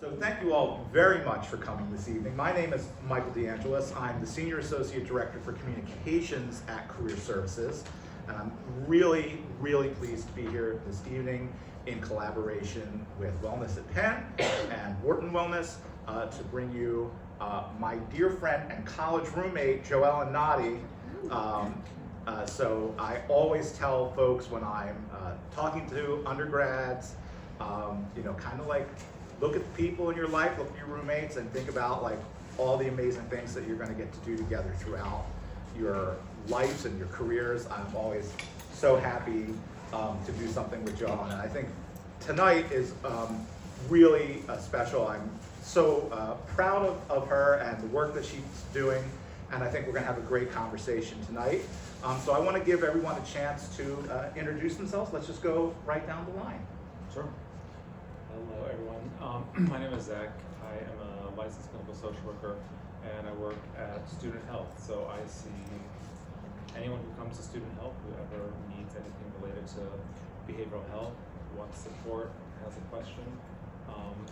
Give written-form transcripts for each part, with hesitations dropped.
So thank you all very much for coming this evening. My name is Michael DeAngelis. I'm the Senior Associate Director for Communications at Career Services. And I'm really, really pleased to be here this evening in collaboration with Wellness at Penn and Wharton Wellness to bring you my dear friend and college roommate, JoEllen Notte. So I always tell folks when I'm talking to undergrads, kind of like, look at the people in your life, look at your roommates, and think about like all the amazing things that you're going to get to do together throughout your lives and your careers. I'm always so happy to do something with John, and I think tonight is really special. I'm so proud of her and the work that she's doing, and I think we're going to have a great conversation tonight. So I want to give everyone a chance to introduce themselves. Let's just go right down the line. Sure. Hello, everyone. My name is Zach. I am a licensed clinical social worker, and I work at Student Health. So I see anyone who comes to Student Health, whoever needs anything related to behavioral health, wants support, has a question.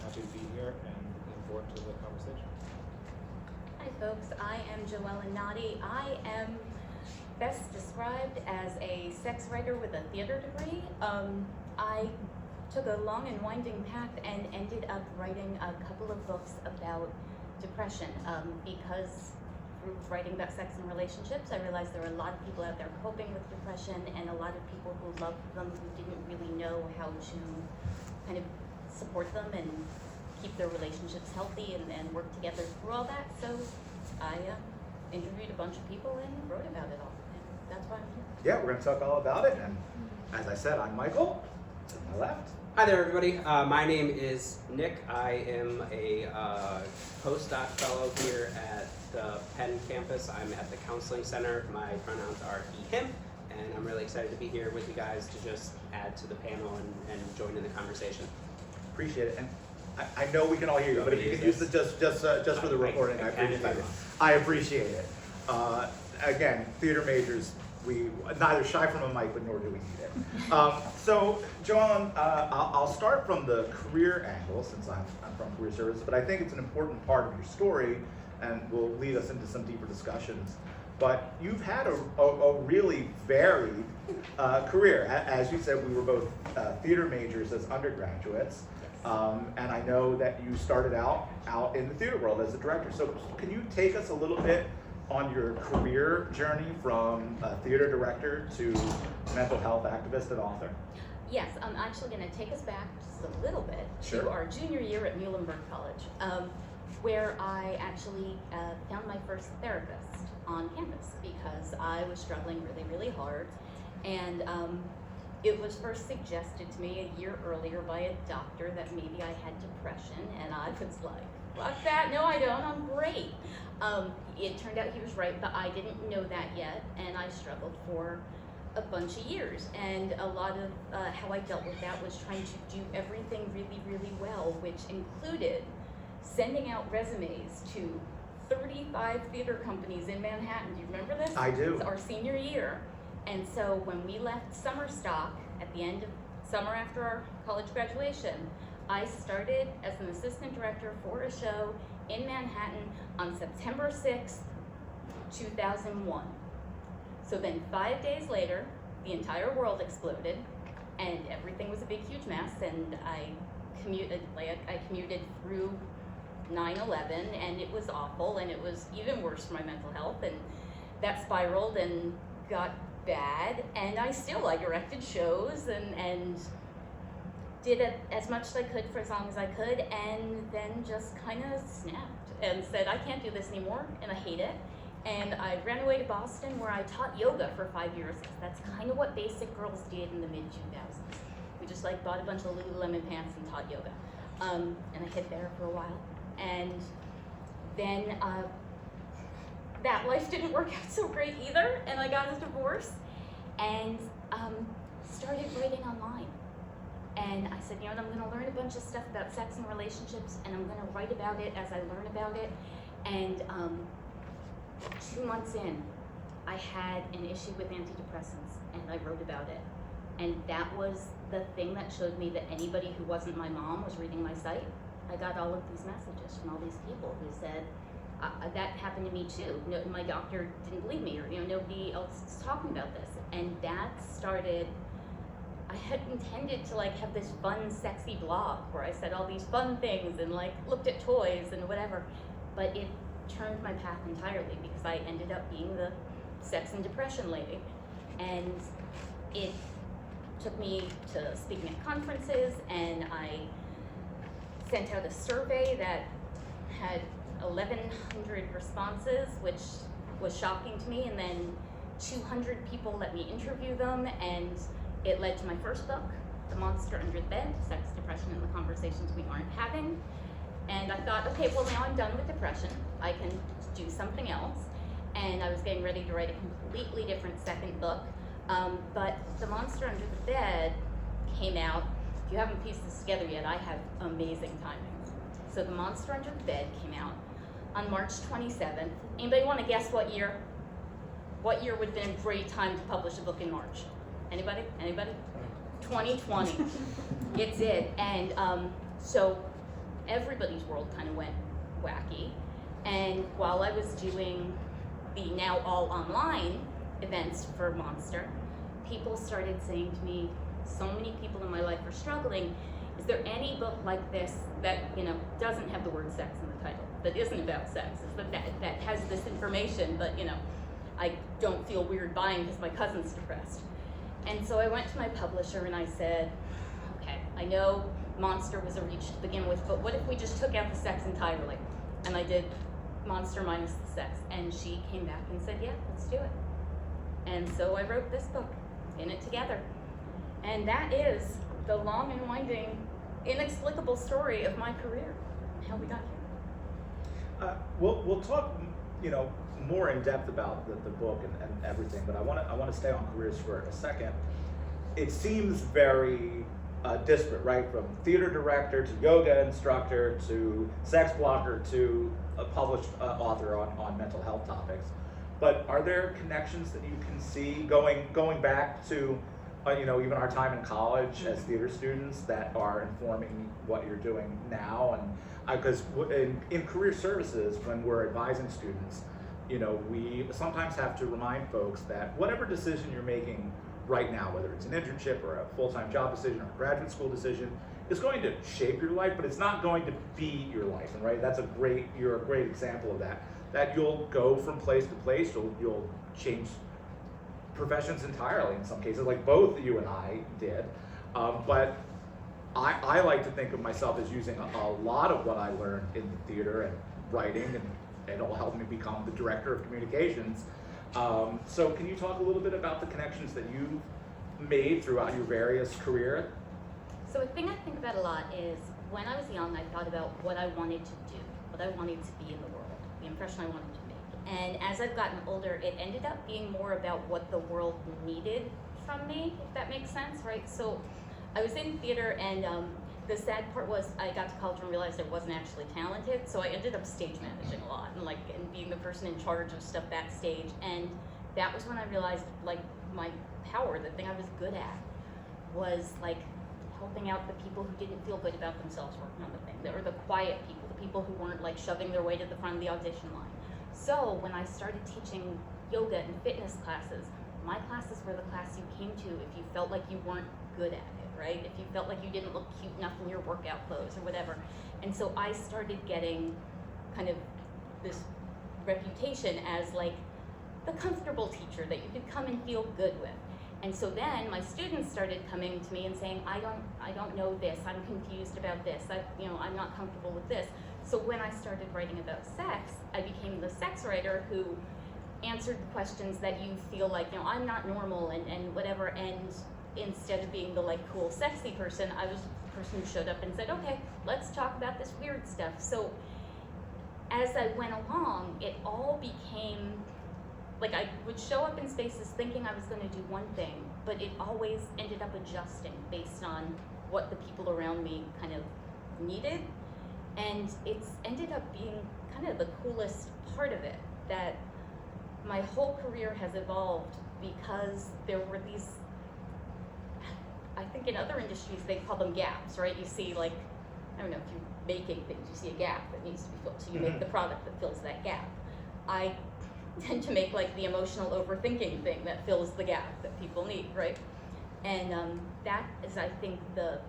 Happy to be here and looking forward to the conversation. Hi, folks. I am JoEllen Notte. I am best described as a sex writer with a theater degree. I took a long and winding path and ended up writing a couple of books about depression because through writing about sex and relationships, I realized there were a lot of people out there coping with depression and a lot of people who loved them who didn't really know how to kind of support them and keep their relationships healthy and work together through all that. So I interviewed a bunch of people and wrote about it all, and that's why I'm here. Yeah, we're going to talk all about it, and as I said, I'm Michael, to my left. Hi there, everybody. My name is Nick. I am a postdoc fellow here at the Penn campus. I'm at the counseling center. My pronouns are he, him, and I'm really excited to be here with you guys to just add to the panel and join in the conversation. Appreciate it. And I know we can all hear you, but if you can use it just for the recording, I appreciate it. I appreciate it. Again, theater majors, we neither shy from a mic, but nor do we need it. So, JoEllen, I'll start from the career angle since I'm from Career Services, but I think it's an important part of your story and will lead us into some deeper discussions. But you've had a really varied career. As you said, we were both theater majors as undergraduates. And I know that you started out in the theater world as a director. So can you take us a little bit on your career journey from theater director to mental health activist and author? Yes, I'm actually going to take us back just a little bit Sure. to our junior year at Muhlenberg College, where I actually found my first therapist on campus because I was struggling really, really hard. And it was first suggested to me a year earlier by a doctor that maybe I had depression, and I was like, fuck that, no I don't, I'm great. It turned out he was right, but I didn't know that yet, and I struggled for a bunch of years. And a lot of how I dealt with that was trying to do everything really, really well, which included sending out resumes to 35 theater companies in Manhattan. Do you remember this? I do. It was our senior year. And so when we left summer stock at the end of summer after our college graduation, I started as an assistant director for a show in Manhattan on September 6th, 2001. So then 5 days later, the entire world exploded and everything was a big, huge mess, and I commuted through 9/11, and it was awful, and it was even worse for my mental health, and that spiraled and got bad, and I directed shows and did as much as I could for as long as I could, and then just kind of snapped and said, I can't do this anymore, and I hate it. And I ran away to Boston, where I taught yoga for 5 years, because that's kind of what basic girls did in the mid-2000s. We just bought a bunch of Lululemon pants and taught yoga. And I hid there for a while. And then that life didn't work out so great either, and I got a divorce and started writing online. And I said, I'm going to learn a bunch of stuff about sex and relationships, and I'm going to write about it as I learn about it. And 2 months in, I had an issue with antidepressants, and I wrote about it. And that was the thing that showed me that anybody who wasn't my mom was reading my site. I got all of these messages from all these people who said, that happened to me too. No, my doctor didn't believe me, or nobody else is talking about this. And that started, I had intended to like have this fun, sexy blog where I said all these fun things and like looked at toys and whatever, but it turned my path entirely because I ended up being the sex and depression lady. And it took me to speaking at conferences, and I sent out a survey that had 1,100 responses, which was shocking to me, and then 200 people let me interview them, and it led to my first book, The Monster Under the Bed, Sex, Depression, and the Conversations We Aren't Having. And I thought, okay, well now I'm done with depression, I can do something else. And I was getting ready to write a completely different second book, but The Monster Under the Bed came out. If you haven't pieced this together yet, I have amazing timing. So The Monster Under the Bed came out on March 27th. Anybody want to guess what year? What year would have been a great time to publish a book in March? Anybody? Anybody? 2020. It did. And so everybody's world kind of went wacky. And while I was doing the now all online events for Monster, people started saying to me, so many people in my life are struggling. Is there any book like this that doesn't have the word sex in the title, that isn't about sex, that has this information, but I don't feel weird buying because my cousin's depressed? And so I went to my publisher and I said, okay, I know Monster was a reach to begin with, but what if we just took out the sex entirely? And I did Monster minus the sex, and she came back and said, yeah, let's do it. And so I wrote this book, In It Together. And that is the long and winding, inexplicable story of my career, and how we got here. We'll talk, more in depth about the book and everything, but I want to stay on careers for a second. It seems very disparate, right? From theater director to yoga instructor to sex blocker to a published author on mental health topics. But are there connections that you can see going back to even our time in college as theater students that are informing what you're doing now? And because in career services, when we're advising students, we sometimes have to remind folks that whatever decision you're making right now, whether it's an internship or a full-time job decision or a graduate school decision, is going to shape your life, but it's not going to be your life. And right, you're a great example of that. That you'll go from place to place, you'll change professions entirely in some cases, like both you and I did. But I like to think of myself as using a lot of what I learned in the theater and writing, and it all helped me become the director of communications. So can you talk a little bit about the connections that you made throughout your various career? So a thing I think about a lot is, when I was young, I thought about what I wanted to do, what I wanted to be in the world, the impression I wanted to make. And as I've gotten older, it ended up being more about what the world needed from me, if that makes sense, right? So I was in theater, and the sad part was I got to college and realized I wasn't actually talented, so I ended up stage managing a lot and being the person in charge of stuff backstage. And that was when I realized my power, the thing I was good at, was helping out the people who didn't feel good about themselves working on the thing, or the quiet people, the people who weren't shoving their way to the front of the audition line. So when I started teaching yoga and fitness classes, my classes were the class you came to if you felt like you weren't good at it, right? If you felt like you didn't look cute enough in your workout clothes or whatever. And so I started getting kind of this reputation as the comfortable teacher that you could come and feel good with. And so then my students started coming to me and saying, I don't know this, I'm confused about this, I'm not comfortable with this. So when I started writing about sex, I became the sex writer who answered the questions that you feel I'm not normal and whatever. And instead of being the cool, sexy person, I was the person who showed up and said, okay, let's talk about this weird stuff. So as I went along, it all became I would show up in spaces thinking I was going to do one thing, but it always ended up adjusting based on what the people around me kind of needed. And it's ended up being kind of the coolest part of it, that my whole career has evolved because there were these, I think in other industries they call them gaps, right? You see I don't know, if you're making things, you see a gap that needs to be filled, so you make the product that fills that gap. I tend to make like the emotional overthinking thing that fills the gap that people need, right? And that is, I think, the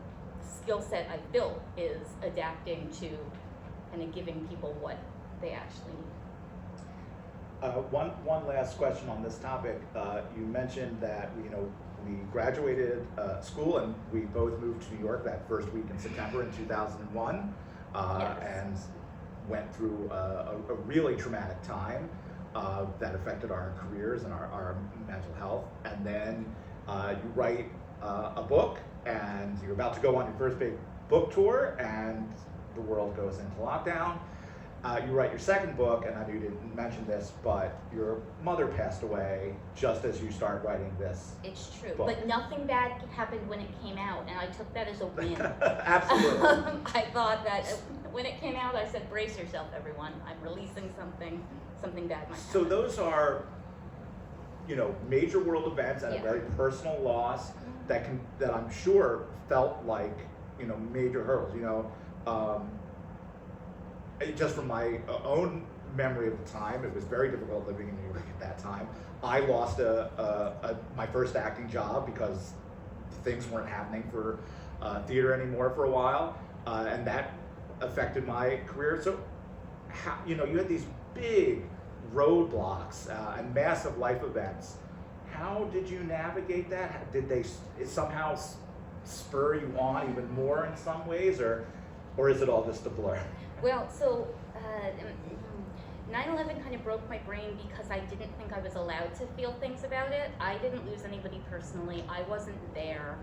skill set I've built, is adapting to kind of giving people what they actually need. One last question on this topic. You mentioned that we graduated school and we both moved to New York that first week in September in 2001, Yes. and went through a really traumatic time that affected our careers and our mental health. And then you write a book, and you're about to go on your first big book tour, and the world goes into lockdown. You write your second book, and I know you didn't mention this, but your mother passed away just as you started writing this. It's true, book. but nothing bad happened when it came out, and I took that as a win. Absolutely. I thought that when it came out, I said, brace yourself, everyone. I'm releasing something bad might happen. So those are, major world events and Yeah. a very personal loss that I'm sure felt like, major hurdles. Just from my own memory of the time, it was very difficult living in New York at that time. I lost my first acting job because things weren't happening for theater anymore for a while, and that affected my career. So, you had these big roadblocks and massive life events. How did you navigate that? Did they somehow spur you on even more in some ways, or is it all just a blur? Well, so 9/11 kind of broke my brain because I didn't think I was allowed to feel things about it. I didn't lose anybody personally. I wasn't there.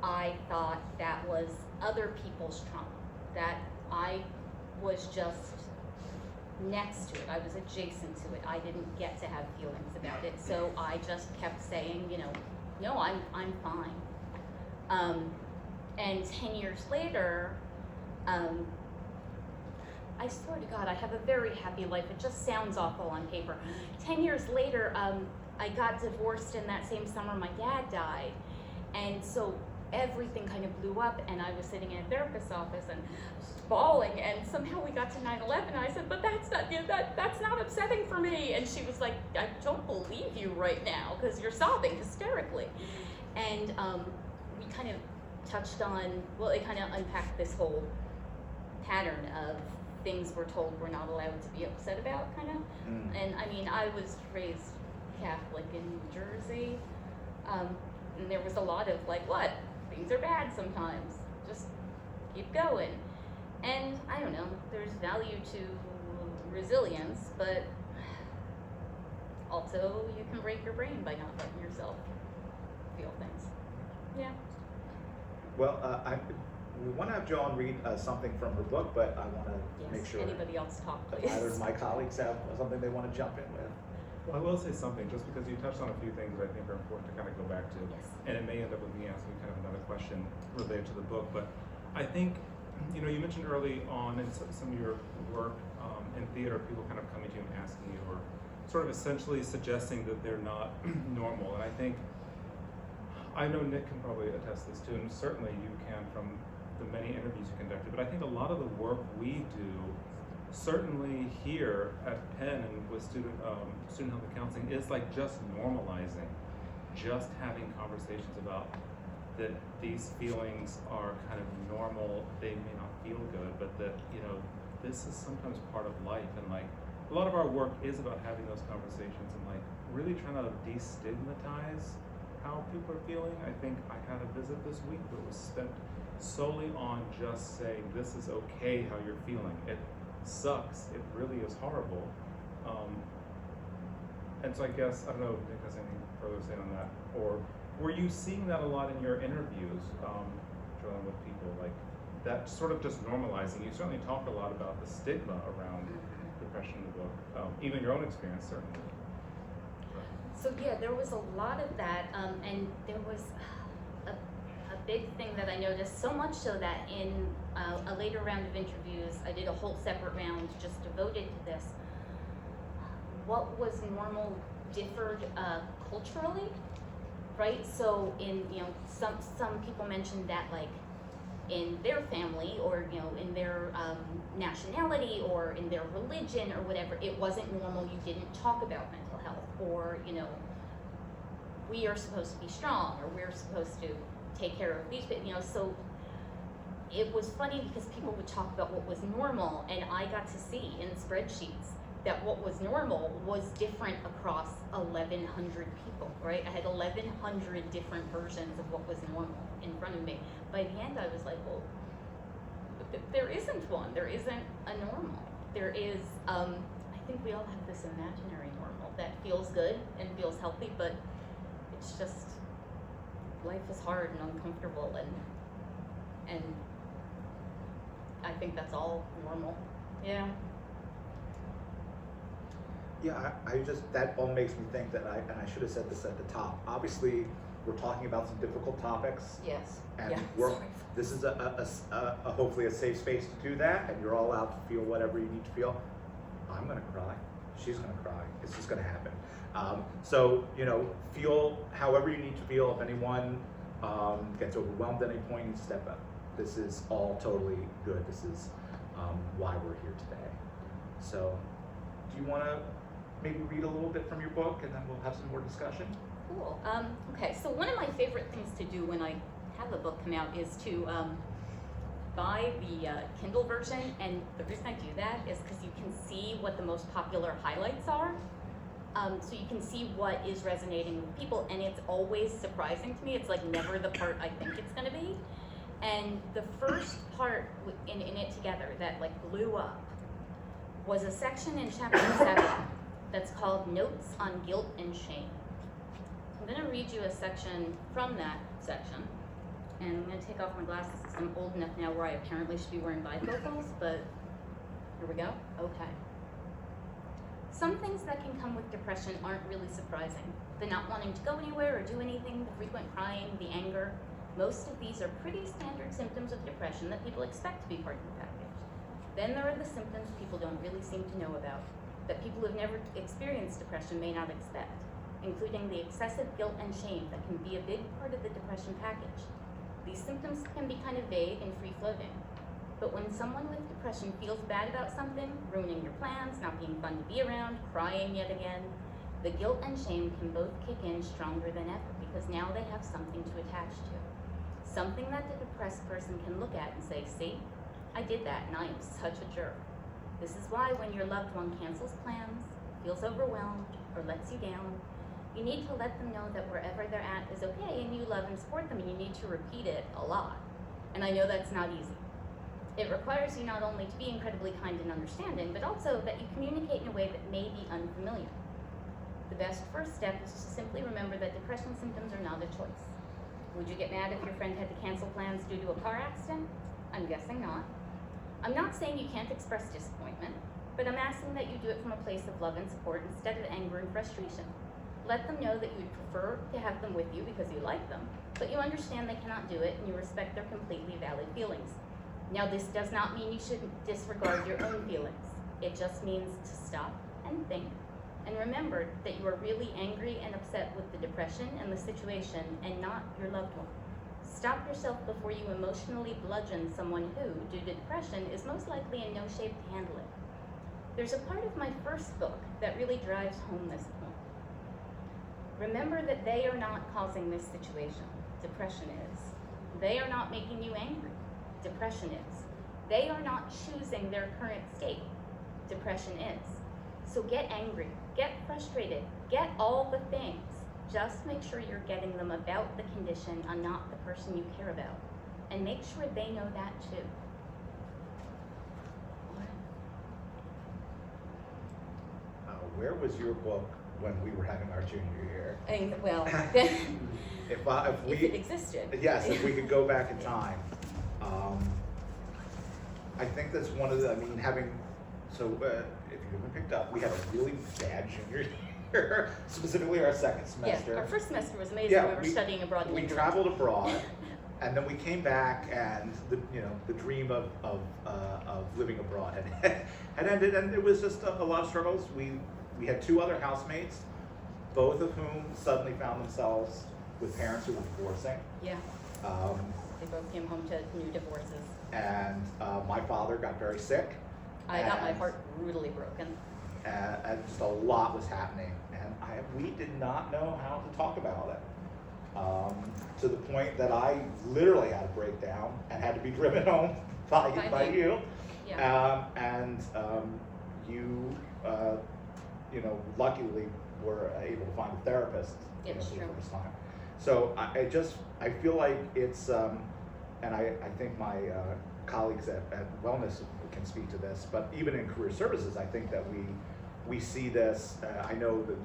I thought that was other people's trauma, that I was just next to it. I was adjacent to it. I didn't get to have feelings about it. So I just kept saying, no, I'm fine. And 10 years later, I swear to God, I have a very happy life. It just sounds awful on paper. 10 years later, I got divorced, and that same summer my dad died. And so everything kind of blew up, and I was sitting in a therapist's office and bawling, and somehow we got to 9/11, and I said, but that's not upsetting for me. And she was like, I don't believe you right now, because you're sobbing hysterically. And we kind of touched on, well, it kind of unpacked this whole pattern of things we're told we're not allowed to be upset about, kind of. And I mean, I was raised Catholic in New Jersey, and there was a lot of like, what? Things are bad sometimes. Just keep going. And I don't know, there's value to resilience, but also you can break your brain by not letting yourself feel things. Yeah. Well, we want to have JoEllen read something from her book, but I want to make sure Anybody else talk, that please. either of my colleagues have something they want to jump in with. Well, I will say something, just because you touched on a few things that I think are important to kind of go back to. Yes. And it may end up with me asking kind of another question related to the book, but I think, you mentioned early on in some of your work in theater, people kind of coming to you and asking you, or sort of essentially suggesting that they're not normal. And I think, I know Nick can probably attest to this too, and certainly you can from the many interviews you conducted, but I think a lot of the work we do, certainly here at Penn and with student health and counseling, is like just normalizing, just having conversations about that these feelings are kind of normal. They may not feel good, but that, this is sometimes part of life. And like a lot of our work is about having those conversations and like really trying to destigmatize how people are feeling. I think I had a visit this week that was spent solely on just saying, this is okay how you're feeling. It sucks. It really is horrible. And so I guess, I don't know if Nick has anything further to say on that, or were you seeing that a lot in your interviews, JoEllen, with people, like that sort of just normalizing? You certainly talk a lot about the stigma around depression in the book, even your own experience, certainly. So yeah, there was a lot of that, and there was a big thing that I noticed, so much so that in a later round of interviews, I did a whole separate round just devoted to this. What was normal differed culturally, right? So in, some people mentioned that like in their family or, you know, in their nationality or in their religion or whatever, it wasn't normal. You didn't talk about mental health, or, you know, we are supposed to be strong, or we're supposed to take care of these, you know, so it was funny because people would talk about what was normal, and I got to see in spreadsheets that what was normal was different across 1,100 people, right? I had 1,100 different versions of what was normal in front of me. By the end, I was like, well, there isn't one. There isn't a normal. There is, I think we all have this imaginary normal that feels good and feels healthy, but it's just, life is hard and uncomfortable, and I think that's all normal. Yeah. Yeah, I just, that all makes me think that and I should have said this at the top. Obviously, we're talking about some difficult topics. Yes. And yeah. this is a hopefully a safe space to do that, and you're all allowed to feel whatever you need to feel. I'm gonna cry. She's gonna cry. It's just gonna happen. So, you know, feel however you need to feel. If anyone gets overwhelmed at any point, step up. This is all totally good. This is why we're here today. So, do you want to maybe read a little bit from your book, and then we'll have some more discussion? Cool. Okay, so one of my favorite things to do when I have a book come out is to buy the Kindle version, and the reason I do that is because you can see what the most popular highlights are. So you can see what is resonating with people, and it's always surprising to me. It's like never the part I think it's going to be. And the first part in it together that like blew up was a section in chapter 7 that's called Notes on Guilt and Shame. I'm going to read you a section from that section, and I'm going to take off my glasses because I'm old enough now where I apparently should be wearing bifocals, but here we go. Okay. Some things that can come with depression aren't really surprising. The not wanting to go anywhere or do anything, the frequent crying, the anger. Most of these are pretty standard symptoms of depression that people expect to be part of the package. Then there are the symptoms people don't really seem to know about, that people who've never experienced depression may not expect, including the excessive guilt and shame that can be a big part of the depression package. These symptoms can be kind of vague and free-floating, but when someone with depression feels bad about something, ruining your plans, not being fun to be around, crying yet again, the guilt and shame can both kick in stronger than ever because now they have something to attach to. Something that the depressed person can look at and say, see, I did that and I am such a jerk. This is why when your loved one cancels plans, feels overwhelmed, or lets you down, you need to let them know that wherever they're at is okay and you love and support them, and you need to repeat it a lot. And I know that's not easy. It requires you not only to be incredibly kind and understanding, but also that you communicate in a way that may be unfamiliar. The best first step is to simply remember that depression symptoms are not a choice. Would you get mad if your friend had to cancel plans due to a car accident? I'm guessing not. I'm not saying you can't express disappointment, but I'm asking that you do it from a place of love and support instead of anger and frustration. Let them know that you'd prefer to have them with you because you like them, but you understand they cannot do it and you respect their completely valid feelings. Now, this does not mean you should disregard your own feelings. It just means to stop and think and remember that you are really angry and upset with the depression and the situation and not your loved one. Stop yourself before you emotionally bludgeon someone who, due to depression, is most likely in no shape to handle it. There's a part of my first book that really drives home this point. Remember that they are not causing this situation. Depression is. They are not making you angry. Depression is. They are not choosing their current state. Depression is. So get angry, get frustrated, get all the things. Just make sure you're getting them about the condition and not the person you care about. And make sure they know that too. Where was your book when we were having our junior year? Well, if it existed. Yes, if we could go back in time. I think that's one of the, if you haven't picked up, we had a really bad junior year, specifically our second semester. Yeah, our first semester was amazing. Yeah, we were studying abroad. We traveled abroad, and then we came back, and the dream of living abroad had ended, and it was just a lot of struggles. We had two other housemates, both of whom suddenly found themselves with parents who were divorcing. Yeah. They both came home to new divorces. And my father got very sick. I got my heart brutally broken. And just a lot was happening, and we did not know how to talk about it. To the point that I literally had a breakdown and had to be driven home by you. Yeah. You know, luckily were able to find a therapist for the true. first time. So I feel like it's, and I think my colleagues at Wellness can speak to this, but even in career services, I think that we see this. I know that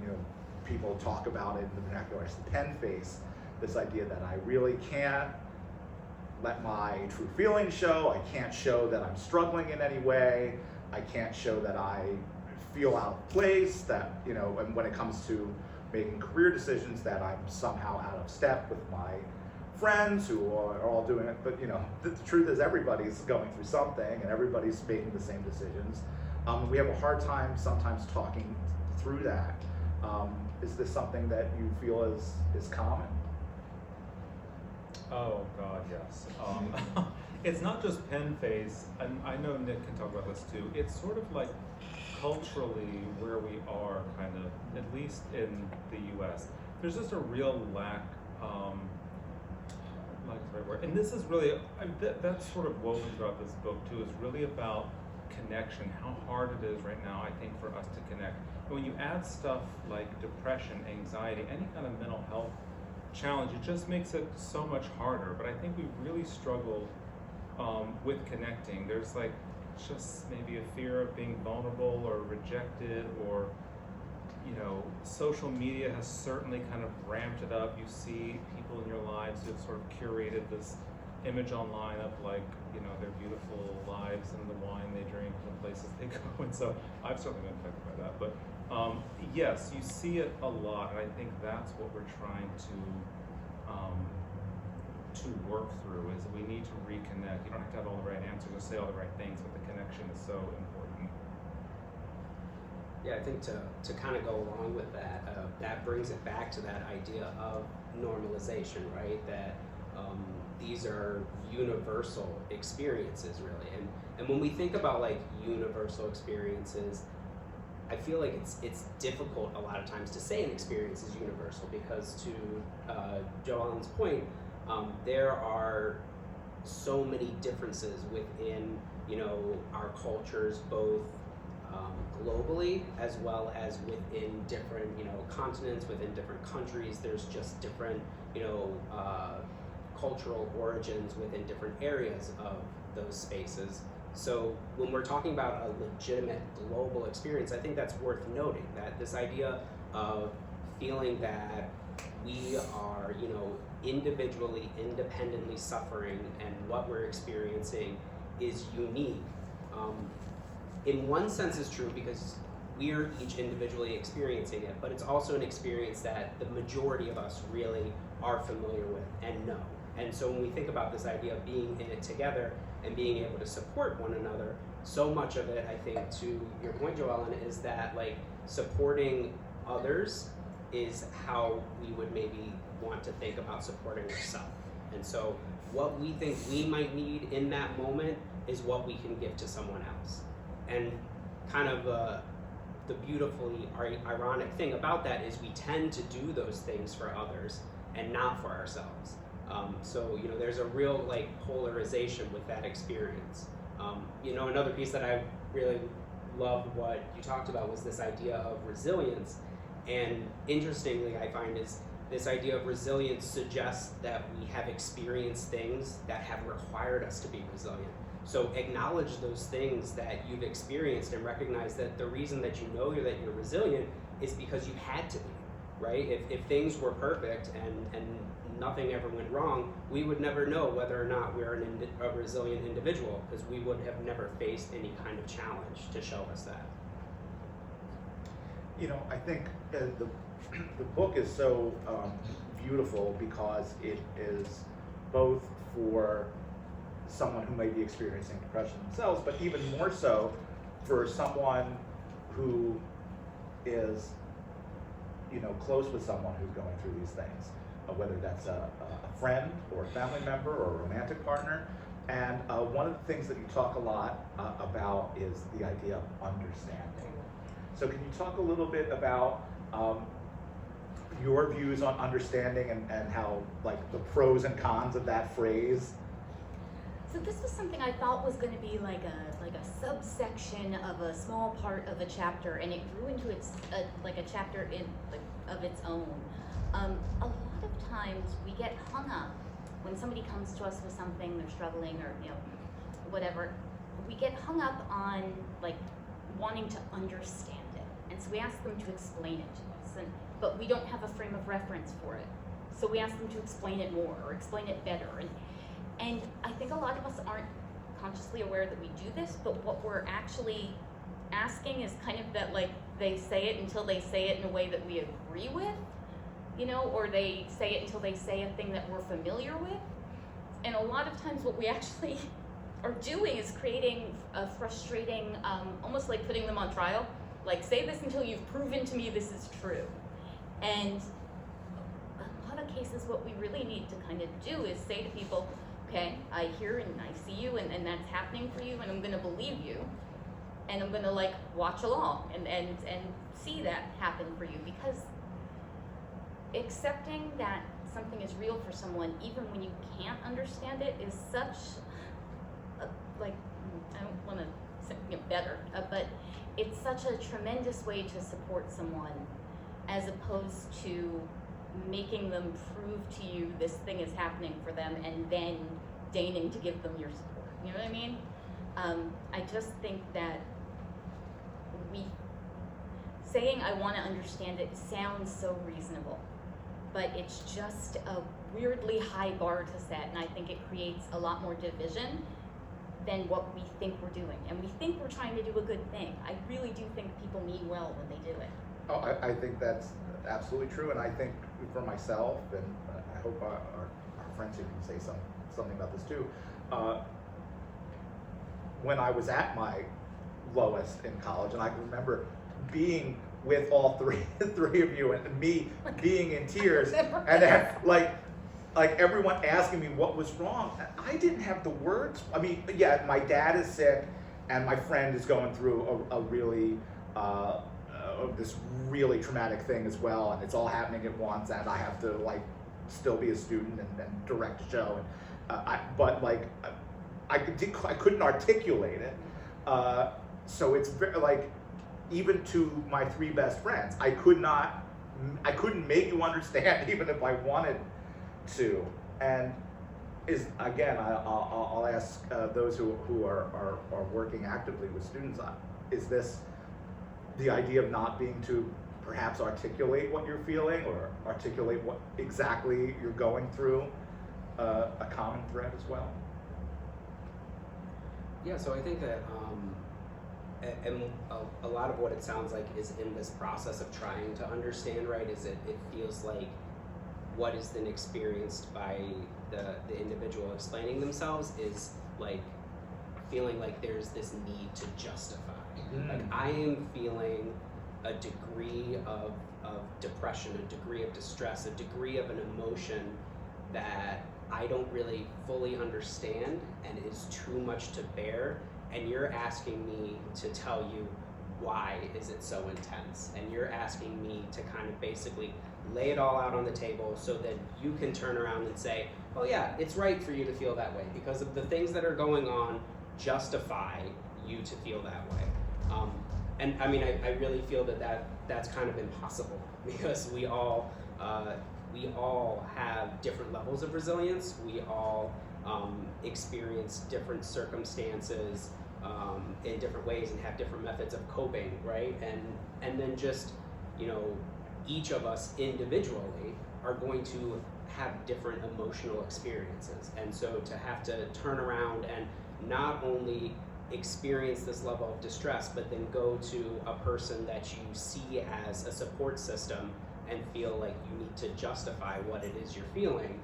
people talk about it in the vernacular as the Penn face. This idea that I really can't let my true feelings show. I can't show that I'm struggling in any way. I can't show that I feel out of place. That and when it comes to making career decisions, that I'm somehow out of step with my friends who are all doing it. But the truth is everybody's going through something and everybody's making the same decisions. We have a hard time sometimes talking through that. Is this something that you feel is common? Oh God, yes. It's not just Penn face, and I know Nick can talk about this too. It's sort of like culturally where we are, kind of, at least in the U.S. There's just a real lack. Like the right word. And this is really, that's sort of woven throughout this book too, is really about connection, how hard it is right now, I think, for us to connect. And when you add stuff like depression, anxiety, any kind of mental health challenge, it just makes it so much harder. But I think we really struggle with connecting. There's like just maybe a fear of being vulnerable or rejected, or social media has certainly kind of ramped it up. You see people in your lives who have sort of curated this image online of their beautiful lives and the wine they drink and the places they go. And so I've certainly been affected by that. But yes, you see it a lot, and I think that's what we're trying to work through, is we need to reconnect. You don't have to have all the right answers or say all the right things, but the connection is so important. Yeah, I think to kind of go along with that, that brings it back to that idea of normalization, right? That these are universal experiences, really. And when we think about like universal experiences, I feel like it's difficult a lot of times to say an experience is universal, because to JoEllen's point, there are so many differences within our cultures, both globally as well as within different continents, within different countries. There's just different cultural origins within different areas of those spaces. So when we're talking about a legitimate global experience, I think that's worth noting, that this idea of feeling that we are individually, independently suffering, and what we're experiencing is unique. In one sense is true, because we're each individually experiencing it, but it's also an experience that the majority of us really are familiar with and know. And so when we think about this idea of being in it together and being able to support one another, so much of it, I think, to your point, JoEllen, is that like supporting others is how we would maybe want to think about supporting ourselves. And so what we think we might need in that moment is what we can give to someone else. And kind of the beautifully ironic thing about that is we tend to do those things for others and not for ourselves. So there's a real like polarization with that experience. Another piece that I really loved what you talked about was this idea of resilience. And interestingly, I find is this idea of resilience suggests that we have experienced things that have required us to be resilient. So acknowledge those things that you've experienced and recognize that the reason that you know that you're resilient is because you had to be, right? If things were perfect and nothing ever went wrong, we would never know whether or not we're a resilient individual, because we would have never faced any kind of challenge to show us that. I think the book is so beautiful because it is both for someone who may be experiencing depression themselves, but even more so for someone who is close with someone who's going through these things. whether that's a friend or a family member or a romantic partner. And one of the things that you talk a lot about is the idea of understanding. So can you talk a little bit about your views on understanding and how, like, the pros and cons of that phrase? So this was something I thought was going to be like a subsection of a small part of a chapter, and it grew into like a chapter of its own. A lot of times we get hung up when somebody comes to us with something, they're struggling or whatever. We get hung up on like wanting to understand it, and so we ask them to explain it to us, but we don't have a frame of reference for it. So we ask them to explain it more or explain it better, and I think a lot of us aren't consciously aware that we do this, but what we're actually asking is kind of that, like, they say it until they say it in a way that we agree with, or they say it until they say a thing that we're familiar with. And a lot of times what we actually are doing is creating a frustrating, almost like putting them on trial. Like, say this until you've proven to me this is true. And a lot of cases what we really need to kind of do is say to people, okay, I hear and I see you and that's happening for you, and I'm gonna believe you. And I'm gonna like watch along and see that happen for you, because accepting that something is real for someone, even when you can't understand it, is such a, like, I don't wanna say better, but it's such a tremendous way to support someone, as opposed to making them prove to you this thing is happening for them and then deigning to give them your support. You know what I mean? I just think that saying I want to understand it sounds so reasonable, but it's just a weirdly high bar to set, and I think it creates a lot more division than what we think we're doing. And we think we're trying to do a good thing. I really do think people mean well when they do it. Oh, I think that's absolutely true, and I think for myself, and I hope our friends here can say something about this too. When I was at my lowest in college, and I can remember being with all three of you, and me being in tears, and then like everyone asking me what was wrong. I didn't have the words. I mean, yeah, my dad is sick, and my friend is going through a really this really traumatic thing as well, and it's all happening at once, and I have to like still be a student and direct a show, and but like I couldn't articulate it, so it's very, like, even to my three best friends, I couldn't make you understand even if I wanted to. And is, again, I'll ask those who are working actively with students, is this the idea of not being to perhaps articulate what you're feeling or articulate what exactly you're going through a common thread as well? Yeah, so I think that and a lot of what it sounds like is in this process of trying to understand, right, is it feels like what is then experienced by the individual explaining themselves is like feeling like there's this need to justify. Like, I am feeling a degree of depression, a degree of distress, a degree of an emotion that I don't really fully understand and is too much to bear, and you're asking me to tell you why is it so intense, and you're asking me to kind of basically lay it all out on the table so that you can turn around and say, oh yeah, it's right for you to feel that way because of the things that are going on justify you to feel that way. And I mean, I really feel that's kind of impossible because we all have different levels of resilience. We all experience different circumstances in different ways and have different methods of coping, right? And then just, each of us individually are going to have different emotional experiences. And so to have to turn around and not only experience this level of distress, but then go to a person that you see as a support system and feel like you need to justify what it is you're feeling,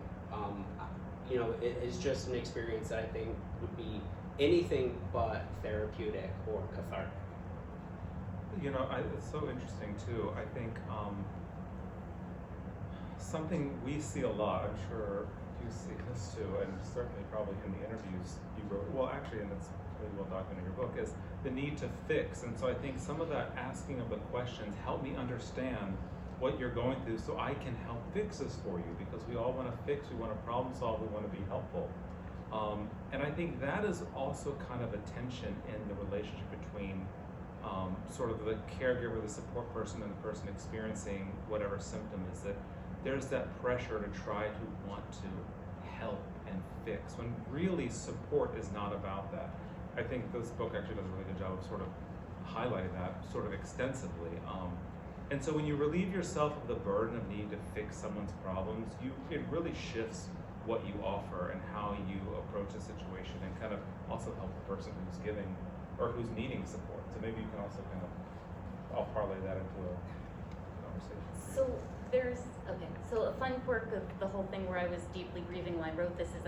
it is just an experience that I think would be anything but therapeutic or cathartic. It's so interesting too. I think something we see a lot, I'm sure you see this too, and certainly probably in the interviews you wrote, well actually, and it's really well documented in your book, is the need to fix. And so I think some of that asking of the questions, help me understand what you're going through so I can help fix this for you, because we all want to fix, we want to problem solve, we want to be helpful. And I think that is also kind of a tension in the relationship between sort of the caregiver, the support person, and the person experiencing whatever symptom is, that there's that pressure to try to want to help and fix, when really support is not about that. I think this book actually does a really good job of sort of highlighting that sort of extensively. And so when you relieve yourself of the burden of needing to fix someone's problems, it really shifts what you offer and how you approach a situation, and kind of also help the person who's giving or who's needing support. So maybe you can also kind of, I'll parlay that into a conversation. So so a fun quirk of the whole thing where I was deeply grieving when I wrote this is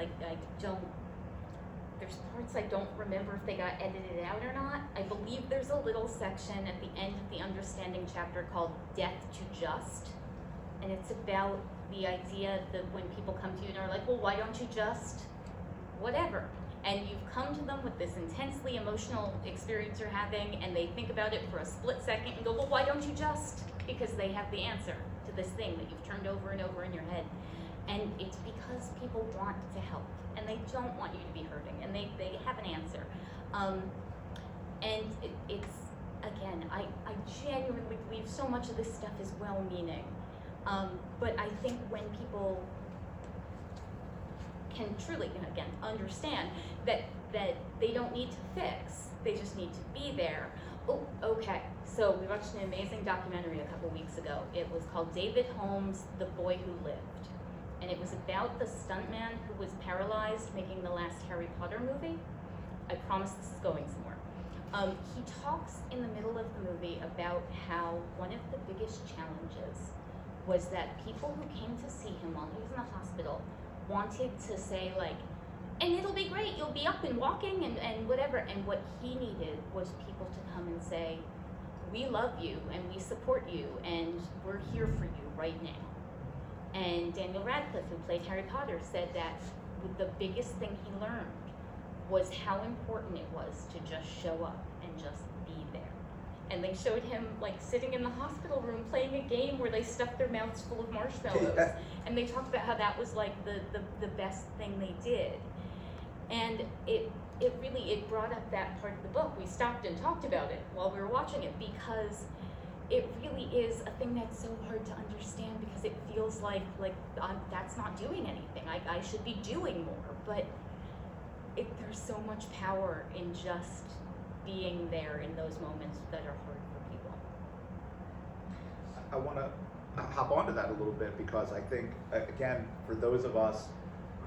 there's parts I don't remember if they got edited out or not. I believe there's a little section at the end of the understanding chapter called Death to Just. And it's about the idea that when people come to you and are like, well, why don't you just whatever? And you've come to them with this intensely emotional experience you're having, and they think about it for a split second and go, well, why don't you just? Because they have the answer to this thing that you've turned over and over in your head. And it's because people want to help, and they don't want you to be hurting, and they have an answer. And it's, again, I genuinely believe so much of this stuff is well-meaning. But I think when people can truly, again, understand that they don't need to fix, they just need to be there. Oh, okay. So we watched an amazing documentary a couple weeks ago. It was called David Holmes' The Boy Who Lived. And it was about the stuntman who was paralyzed making the last Harry Potter movie. I promise this is going somewhere. He talks in the middle of the movie about how one of the biggest challenges was that people who came to see him while he was in the hospital wanted to say, like, and it'll be great, you'll be up and walking and whatever. And what he needed was people to come and say, we love you and we support you and we're here for you right now. And Daniel Radcliffe, who played Harry Potter, said that the biggest thing he learned was how important it was to just show up and just be there. And they showed him like sitting in the hospital room playing a game where they stuffed their mouths full of marshmallows. Yeah. And they talked about how that was like the best thing they did. And it brought up that part of the book. We stopped and talked about it while we were watching it, because it really is a thing that's so hard to understand, because it feels like that's not doing anything. I should be doing more, but there's so much power in just being there in those moments that are hard for people. I want to hop onto that a little bit, because I think, again, for those of us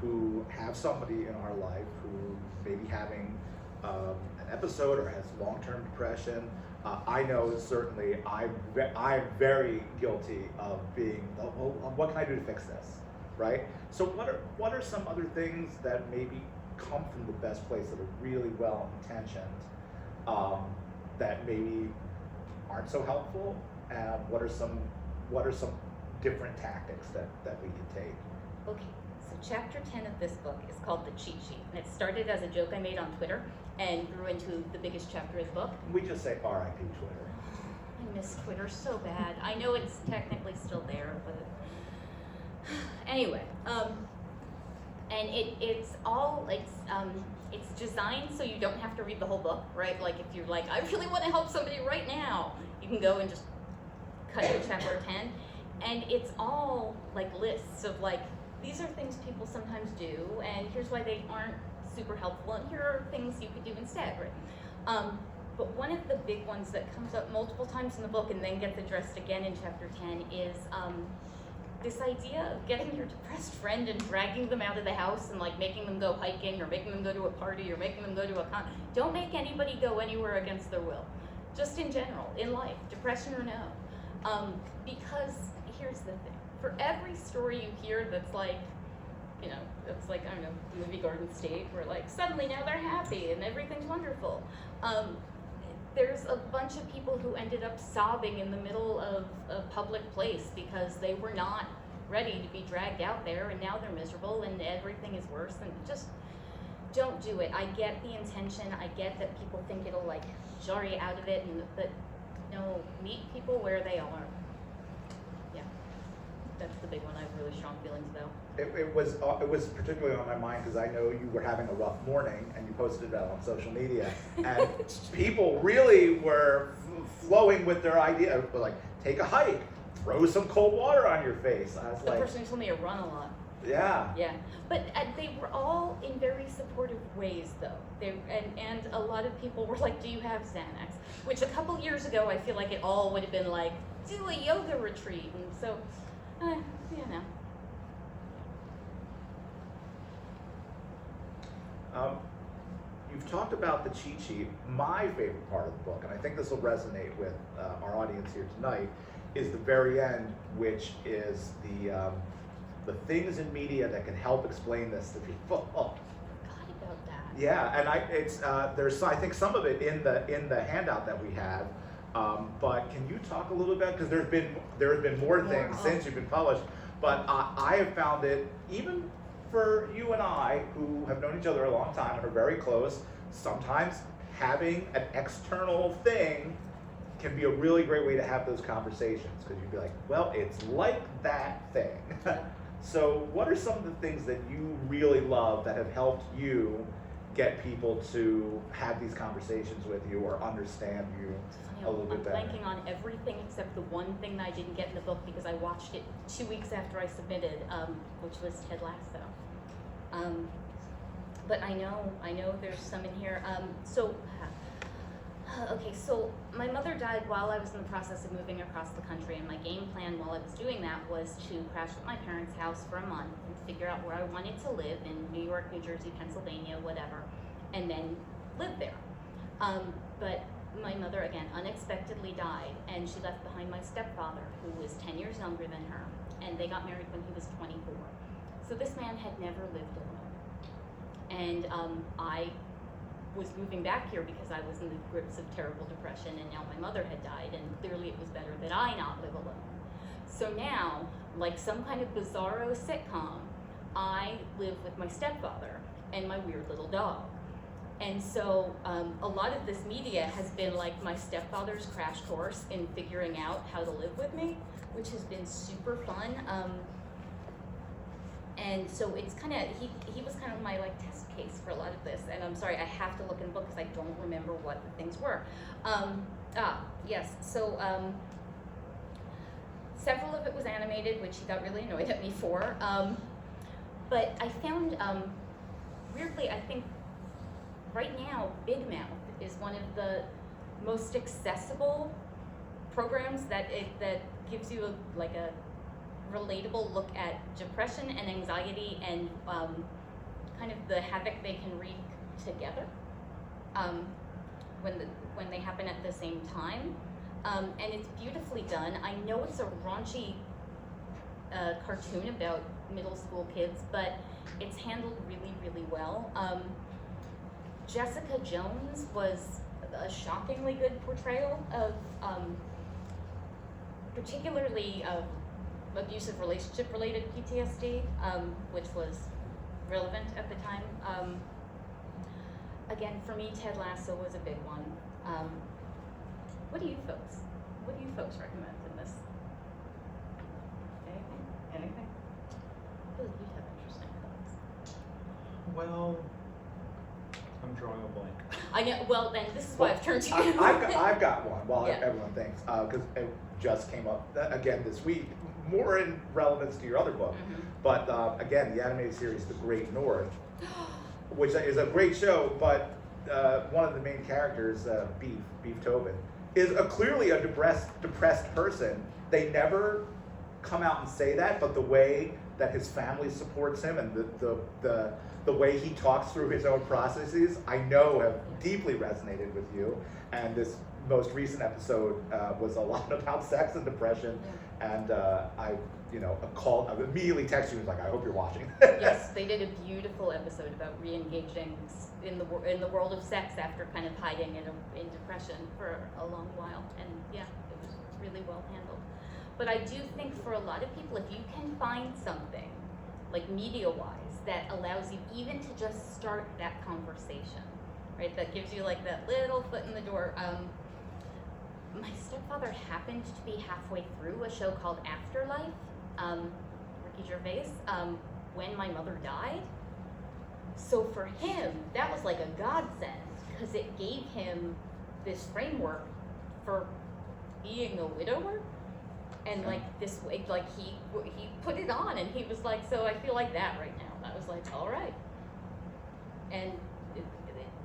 who have somebody in our life who may be having an episode or has long-term depression, I know certainly I'm very guilty of being, well, what can I do to fix this, right? So what are some other things that maybe come from the best place that are really well intentioned, that maybe aren't so helpful? And what are some different tactics that we can take? Okay, so chapter 10 of this book is called The Cheat Sheet, and it started as a joke I made on Twitter and grew into the biggest chapter of the book. We just say R.I.P. Twitter. I miss Twitter so bad. I know it's technically still there, but anyway, and it's designed so you don't have to read the whole book, right? Like if you're like, I really want to help somebody right now, you can go and just cut to chapter 10, and it's all like lists of like, these are things people sometimes do, and here's why they aren't super helpful, and here are things you could do instead, right? But one of the big ones that comes up multiple times in the book and then gets addressed again in chapter 10 is this idea of getting your depressed friend and dragging them out of the house and like making them go hiking or making them go to a party or making them go to a con. Don't make anybody go anywhere against their will, just in general, in life, depression or no. Because here's the thing, for every story you hear that's like, you know, it's like, I don't know, movie Garden State, where like suddenly now they're happy and everything's wonderful. There's a bunch of people who ended up sobbing in the middle of a public place because they were not ready to be dragged out there, and now they're miserable and everything is worse, and just don't do it. I get the intention, I get that people think it'll like jar you out of it, but no, meet people where they are. Yeah, that's the big one. I have really strong feelings about. It was particularly on my mind because I know you were having a rough morning and you posted it on social media, and people really were flowing with their idea, like take a hike, throw some cold water on your face. I was The like, person who told me to run a lot. yeah. Yeah, but they were all in very supportive ways, though. And a lot of people were like, "Do you have Xanax?" Which a couple years ago, I feel like it all would have been like, "Do a yoga retreat," and so, you know. You've talked about the cheat sheet. My favorite part of the book, and I think this will resonate with our audience here tonight, is the very end, which is the things in media that can help explain this to people. Forgot about that. Yeah, and there's I think some of it in the handout that we have. But can you talk a little bit, because there have been more things since you've been published, but I have found it, even for you and I, who have known each other a long time and are very close, sometimes having an external thing can be a really great way to have those conversations, because you'd be like, well, it's like that thing. So what are some of the things that you really love that have helped you get people to have these conversations with you or understand you a little bit better? I'm blanking on everything except the one thing that I didn't get in the book because I watched it 2 weeks after I submitted, which was Ted Lasso. But I know there's some in here. Okay, so my mother died while I was in the process of moving across the country, and my game plan while I was doing that was to crash at my parents' house for a month and figure out where I wanted to live in New York, New Jersey, Pennsylvania, whatever, and then live there. But my mother, again, unexpectedly died, and she left behind my stepfather, who was 10 years younger than her, and they got married when he was 24. So this man had never lived alone. And I was moving back here because I was in the grips of terrible depression, and now my mother had died, and clearly it was better that I not live alone. So now, like some kind of bizarro sitcom, I live with my stepfather and my weird little dog. And so a lot of this media has been like my stepfather's crash course in figuring out how to live with me, which has been super fun. And so it's kind of, he was kind of my like test case for a lot of this. And I'm sorry, I have to look in the book because I don't remember what the things were. Yes, so several of it was animated, which he got really annoyed at me for. But I found, weirdly, I think right now, Big Mouth is one of the most accessible programs that gives you a relatable look at depression and anxiety and kind of the havoc they can wreak together when they happen at the same time. And it's beautifully done. I know it's a raunchy cartoon about middle school kids, but it's handled really, really well. Jessica Jones was a shockingly good portrayal of particularly abusive relationship related PTSD, which was relevant at the time. Again, for me, Ted Lasso was a big one. What do you folks recommend in this? Anything? I feel like you'd have interesting thoughts. Well, I'm drawing a blank. I know. Well, then this is why I've turned to you. I've got one. While Yeah. everyone thinks, because it just came up again this week, more in relevance to your other book. Mhm. But again, the animated series, The Great North, which is a great show, but one of the main characters, Beef Tobin, is clearly a depressed person. They never come out and say that, but the way that his family supports him and the way he talks through his own processes, I know have deeply resonated with you. And this most recent episode was a lot about sex and depression. Yeah. And I immediately texted you and was like, I hope you're watching. Yes, they did a beautiful episode about re-engaging in the world of sex after kind of hiding in depression for a long while, and yeah, it was really well handled. But I do think for a lot of people, if you can find something, like media-wise, that allows you even to just start that conversation, right? That gives you like that little foot in the door. My stepfather happened to be halfway through a show called Afterlife, Ricky Gervais, when my mother died. So for him, that was like a godsend, because it gave him this framework for being a widower. And like this way, like he put it on, and he was like, so I feel like that right now. I was like, all right. And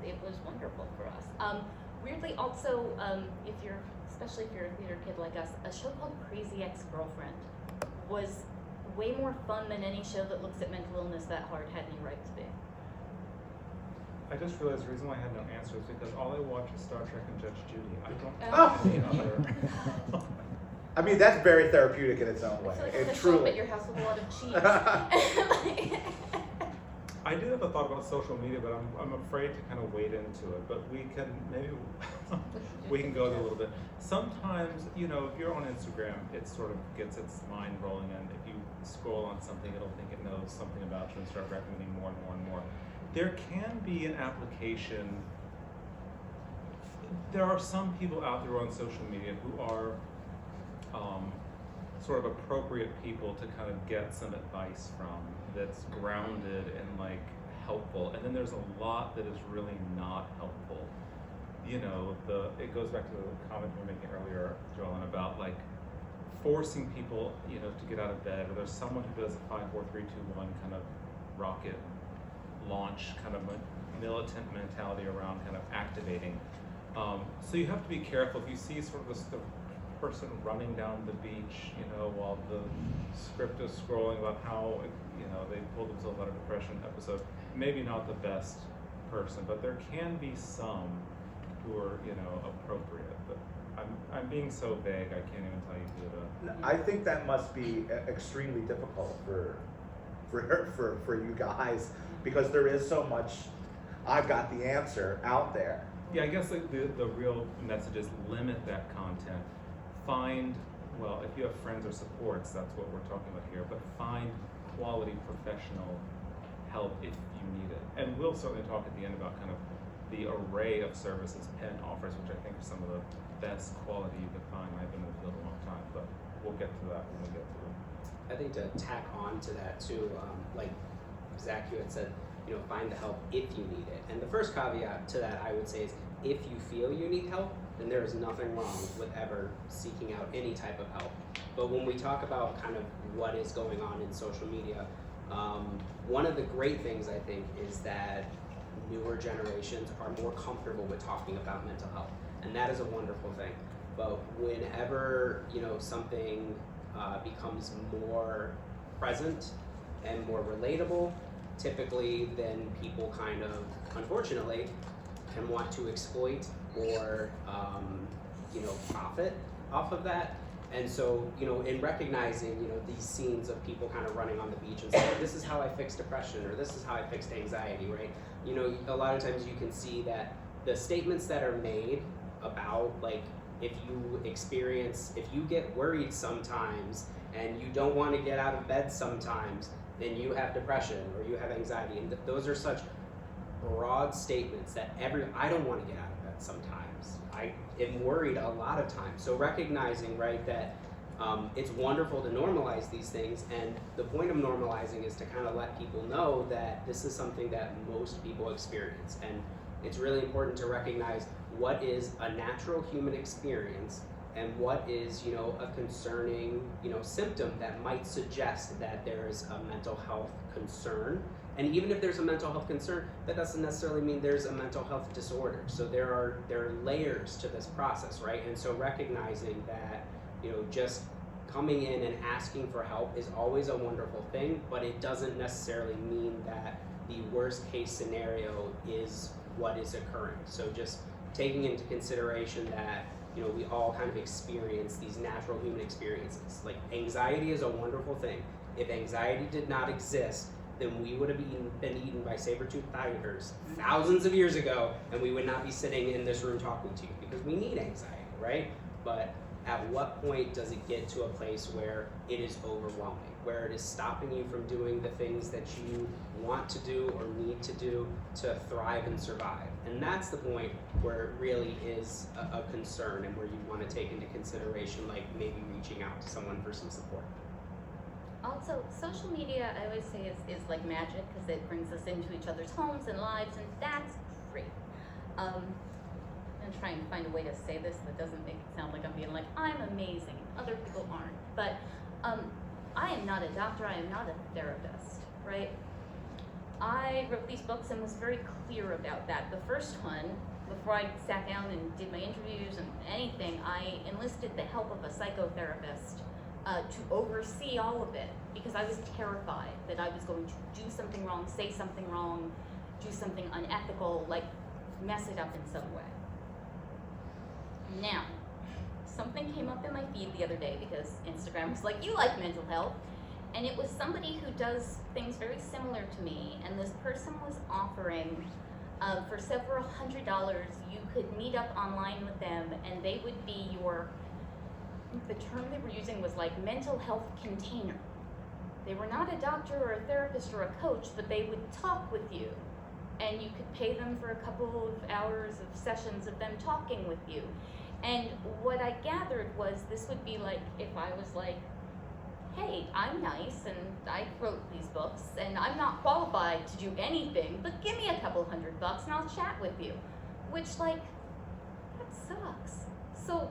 it was wonderful for us. Weirdly, also, especially if you're a theater kid like us, a show called Crazy Ex-Girlfriend was way more fun than any show that looks at mental illness that hard had any right to be. I just realized the reason why I had no answer is because all I watch is Star Trek and Judge Judy. I don't Oh. have any other. I mean, that's very therapeutic in its own way. I feel like It it's a show up truly. at your house with a lot of cheese. I did have a thought about social media, but I'm afraid to kind of wade into it. But we can maybe we can go there a little bit. Sometimes, you know, if you're on Instagram, it sort of gets its mind rolling, and if you scroll on something, it'll think it knows something about you and start recommending more and more and more. There can be an application. There are some people out there on social media who are sort of appropriate people to kind of get some advice from, that's grounded and like helpful. And then there's a lot that is really not helpful. You know, it goes back to the comment we were making earlier, JoEllen, about like forcing people, you know, to get out of bed, or there's someone who does a 5, 4, 3, 2, 1 kind of rocket launch kind of militant mentality around kind of activating. So you have to be careful if you see sort of the person running down the beach, you know, while the script is scrolling about how, you know, they pulled themselves out of depression episode. Maybe not the best person, but there can be some who are, you know, appropriate. But I'm being so vague, I can't even tell you who to. I think that must be extremely difficult for you guys, because there is so much I've got the answer out there. Yeah, I guess like the real message is limit that content. Find, well, if you have friends or supports, that's what we're talking about here, but find quality professional help if you need it. And we'll certainly talk at the end about kind of the array of services Penn offers, which I think are some of the best quality you could find. I've been in the field a long time, but we'll get to that when we get to it. I think to tack on to that too, like Zach, you had said, you know, find the help if you need it. And the first caveat to that I would say is, if you feel you need help, then there is nothing wrong with ever seeking out any type of help. But when we talk about kind of what is going on in social media, one of the great things I think is that newer generations are more comfortable with talking about mental health, and that is a wonderful thing. But whenever, you know, something becomes more present and more relatable, typically then people kind of, unfortunately, can want to exploit or you know, profit off of that. And so, you know, in recognizing, you know, these scenes of people kind of running on the beach and saying, this is how I fixed depression, or this is how I fixed anxiety, right? You know, a lot of times you can see that the statements that are made about, like, if you get worried sometimes and you don't want to get out of bed sometimes, then you have depression or you have anxiety. And those are such broad statements that I don't want to get out of bed sometimes. I am worried a lot of times. So recognizing, right, that it's wonderful to normalize these things, and the point of normalizing is to kind of let people know that this is something that most people experience. And it's really important to recognize what is a natural human experience and what is, you know, a concerning, you know, symptom that might suggest that there is a mental health concern. And even if there's a mental health concern, that doesn't necessarily mean there's a mental health disorder. So there are layers to this process, right? And so recognizing that, you know, just coming in and asking for help is always a wonderful thing, but it doesn't necessarily mean that the worst case scenario is what is occurring. So just taking into consideration that, you know, we all kind of experience these natural human experiences. Like, anxiety is a wonderful thing. If anxiety did not exist, then we would have been eaten by saber-toothed tigers thousands of years ago, and we would not be sitting in this room talking to you, because we need anxiety, right? But at what point does it get to a place where it is overwhelming, where it is stopping you from doing the things that you want to do or need to do to thrive and survive? And that's the point where it really is a concern, and where you want to take into consideration, like maybe reaching out to someone for some support. Also, social media, I always say, is like magic, because it brings us into each other's homes and lives, and that's great. I'm gonna try and find a way to say this that doesn't make it sound like I'm being like, I'm amazing, other people aren't. But I am not a doctor, I am not a therapist, right? I wrote these books and was very clear about that. The first one, before I sat down and did my interviews and anything, I enlisted the help of a psychotherapist to oversee all of it, because I was terrified that I was going to do something wrong, say something wrong, do something unethical, like mess it up in some way. Now, something came up in my feed the other day, because Instagram was like, you like mental health, and it was somebody who does things very similar to me, and this person was offering for several $100s, you could meet up online with them, and they would be your, the term they were using was like mental health container. They were not a doctor or a therapist or a coach, but they would talk with you, and you could pay them for a couple of hours of sessions of them talking with you. And what I gathered was this would be like if I was like, hey, I'm nice and I wrote these books and I'm not qualified to do anything, but give me a couple $100 and I'll chat with you. Which, like, that sucks. So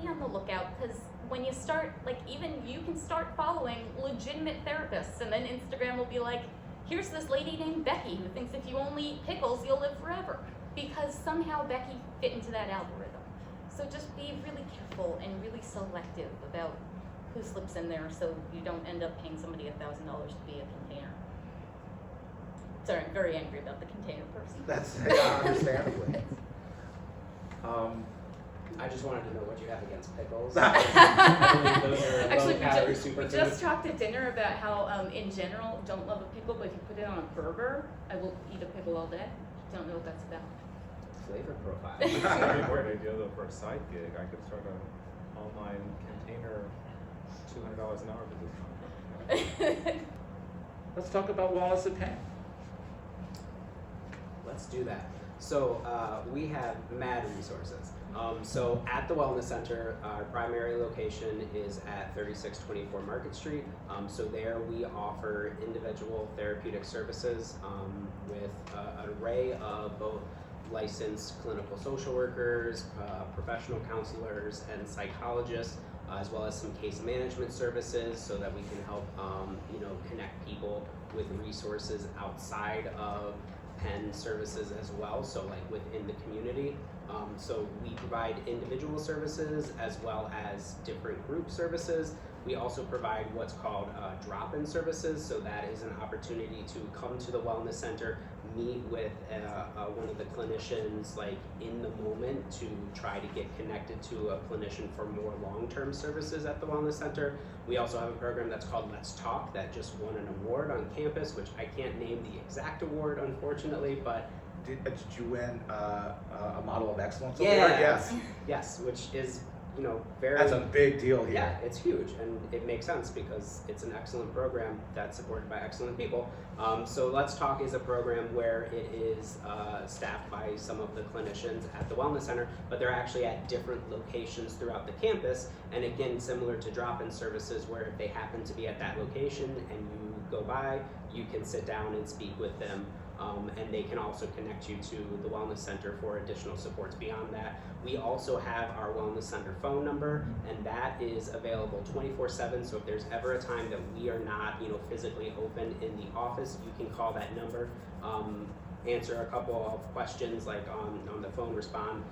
be on the lookout, because when you start, like, even you can start following legitimate therapists, and then Instagram will be like, here's this lady named Becky who thinks if you only eat pickles, you'll live forever, because somehow Becky fit into that algorithm. So just be really careful and really selective about who slips in there, so you don't end up paying somebody $1,000 to be a container. Sorry, I'm very angry about the container person. That's understandably. I just wanted to know what you have against pickles. Those are Actually, low-calorie we superfoods. just talked at dinner about how, in general, don't love a pickle, but if you put it on a burger, I will eat a pickle all day. Don't know what that's about. Flavor profile. It's a very great idea though for a side gig. I could start an online container, $200 an hour position. Let's talk about wellness at Penn. Let's do that. So we have mad resources. So at the Wellness Center, our primary location is at 3624 Market Street. So there we offer individual therapeutic services with an array of both licensed clinical social workers, professional counselors, and psychologists, as well as some case management services, so that we can help connect people with resources outside of Penn services as well, so like within the community. So we provide individual services as well as different group services. We also provide what's called drop-in services, so that is an opportunity to come to the Wellness Center, meet with one of the clinicians like in the moment to try to get connected to a clinician for more long-term services at the Wellness Center. We also have a program that's called Let's Talk that just won an award on campus, which I can't name the exact award unfortunately, but Did you win a Model of Excellence yeah, award? Yes. Yes, which is very. That's a big deal here. Yeah, it's huge, and it makes sense because it's an excellent program that's supported by excellent people. So Let's Talk is a program where it is staffed by some of the clinicians at the Wellness Center, but they're actually at different locations throughout the campus. And again, similar to drop-in services, where if they happen to be at that location and you go by, you can sit down and speak with them. And they can also connect you to the Wellness Center for additional supports beyond that. We also have our Wellness Center phone number, and that is available 24/7. So if there's ever a time that we are not, physically open in the office, you can call that number, answer a couple of questions like on the phone, respond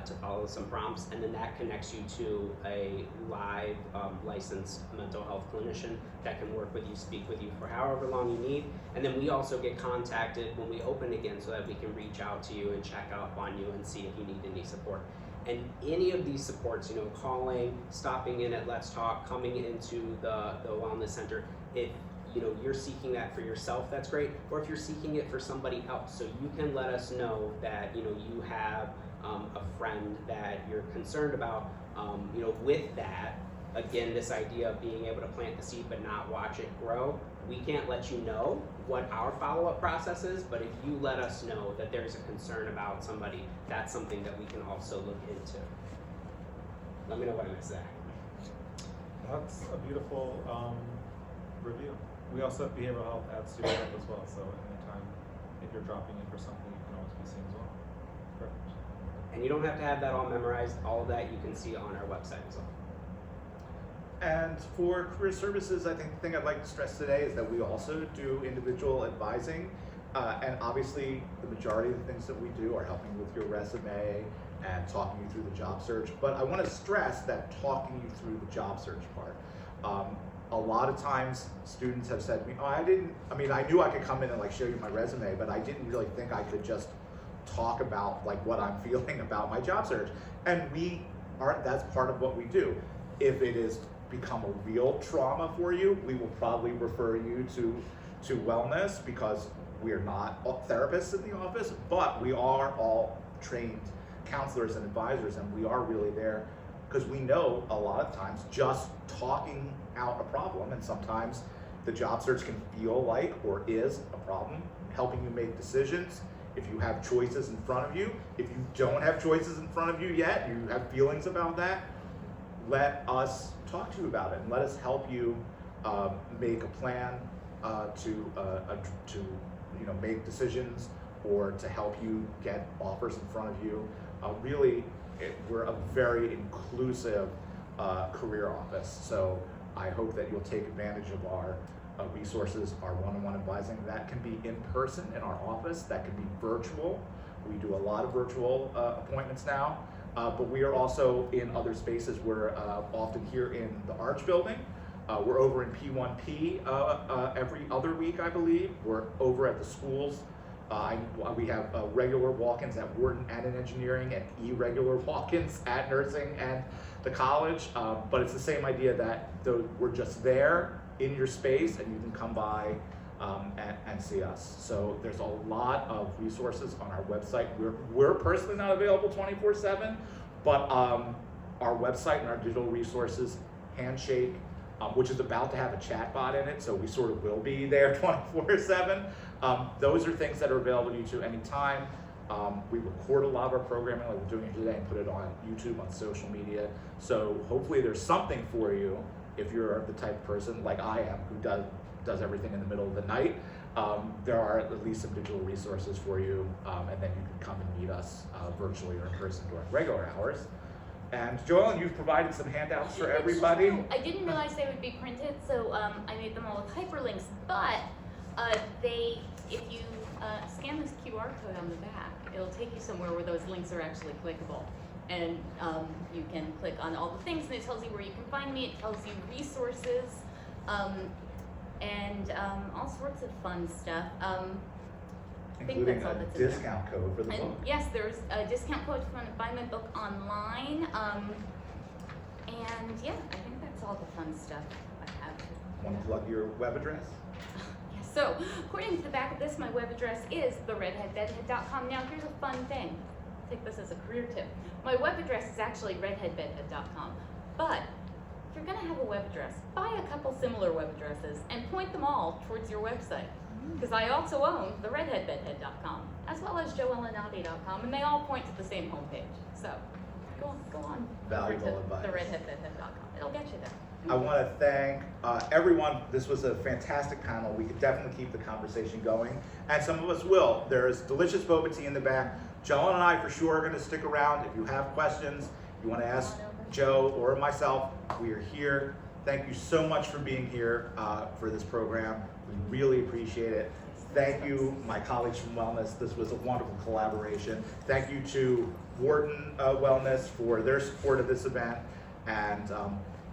to follow some prompts, and then that connects you to a live licensed mental health clinician that can work with you, speak with you for however long you need. And then we also get contacted when we open again so that we can reach out to you and check up on you and see if you need any support. And any of these supports, calling, stopping in at Let's Talk, coming into the Wellness Center, if you're seeking that for yourself, that's great. Or if you're seeking it for somebody else, so you can let us know that you have a friend that you're concerned about. With that, again, this idea of being able to plant the seed but not watch it grow. We can't let you know what our follow-up process is, but if you let us know that there's a concern about somebody, that's something that we can also look into. Let me know what I missed, Zach. That's a beautiful review. We also have behavioral health at student health as well, so anytime if you're dropping in for something, you can always be seen as well. Perfect. And you don't have to have that all memorized. All of that you can see on our website as well. And for career services, I think the thing I'd like to stress today is that we also do individual advising. And obviously, the majority of the things that we do are helping with your resume and talking you through the job search. But I want to stress that talking you through the job search part. A lot of times, students have said to me, I knew I could come in and show you my resume, but I didn't really think I could just talk about what I'm feeling about my job search. And that's part of what we do. If it is become a real trauma for you, we will probably refer you to wellness, because we are not therapists in the office, but we are all trained counselors and advisors, and we are really there because we know a lot of times just talking out a problem, and sometimes the job search can feel like or is a problem, helping you make decisions. If you have choices in front of you, if you don't have choices in front of you yet, you have feelings about that, let us talk to you about it and let us help you make a plan to make decisions, or to help you get offers in front of you. We're a very inclusive career office, so I hope that you'll take advantage of our resources, our one-on-one advising. That can be in person in our office, that can be virtual. We do a lot of virtual appointments now. But we are also in other spaces. We're often here in the Arch Building. We're over in P1P every other week, I believe. We're over at the schools. We have regular walk-ins at Wharton and in engineering, and irregular walk-ins at nursing and the college. But it's the same idea that we're just there in your space, and you can come by and see us. So there's a lot of resources on our website. We're personally not available 24/7, but our website and our digital resources, Handshake, which is about to have a chat bot in it, so we sort of will be there 24/7. Those are things that are available to you to anytime. We record a lot of our programming like we're doing it today and put it on YouTube, on social media. So hopefully there's something for you if you're the type of person like I am who does everything in the middle of the night. There are at least some digital resources for you, and then you can come and meet us virtually or in person during regular hours. And JoEllen, you've provided some handouts for everybody. I didn't realize they would be printed, so I made them all with hyperlinks, but if you scan this QR code on the back, it'll take you somewhere where those links are actually clickable. And you can click on all the things, and it tells you where you can find me, it tells you resources, and all sorts of fun stuff. I think Including that's all a that's in there. discount code for the book. Yes, there's a discount code if you want to buy my book online. And yeah, I think that's all the fun stuff I have. Want to plug your web address? Yes, so according to the back of this, my web address is theredheadbedhead.com. Now here's a fun thing. Take this as a career tip. My web address is actually redheadbedhead.com. But if you're gonna have a web address, buy a couple similar web addresses and point them all towards your website. Because I also own theredheadbedhead.com, as well as JoEllenNotte.com, and they all point to the same homepage. So go on. Valuable over to advice. Theredheadbedhead.com. It'll get you there. I want to thank everyone. This was a fantastic panel. We could definitely keep the conversation going, and some of us will. There's delicious boba tea in the back. JoEllen and I for sure are going to stick around. If you have questions, you want to ask Joe or myself, we are here. Thank you so much for being here for this program. We really appreciate it. Thank you, my colleagues from Wellness. This was a wonderful collaboration. Thank you to Wharton Wellness for their support of this event. And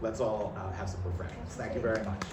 let's all have some refreshments. Thank you very much.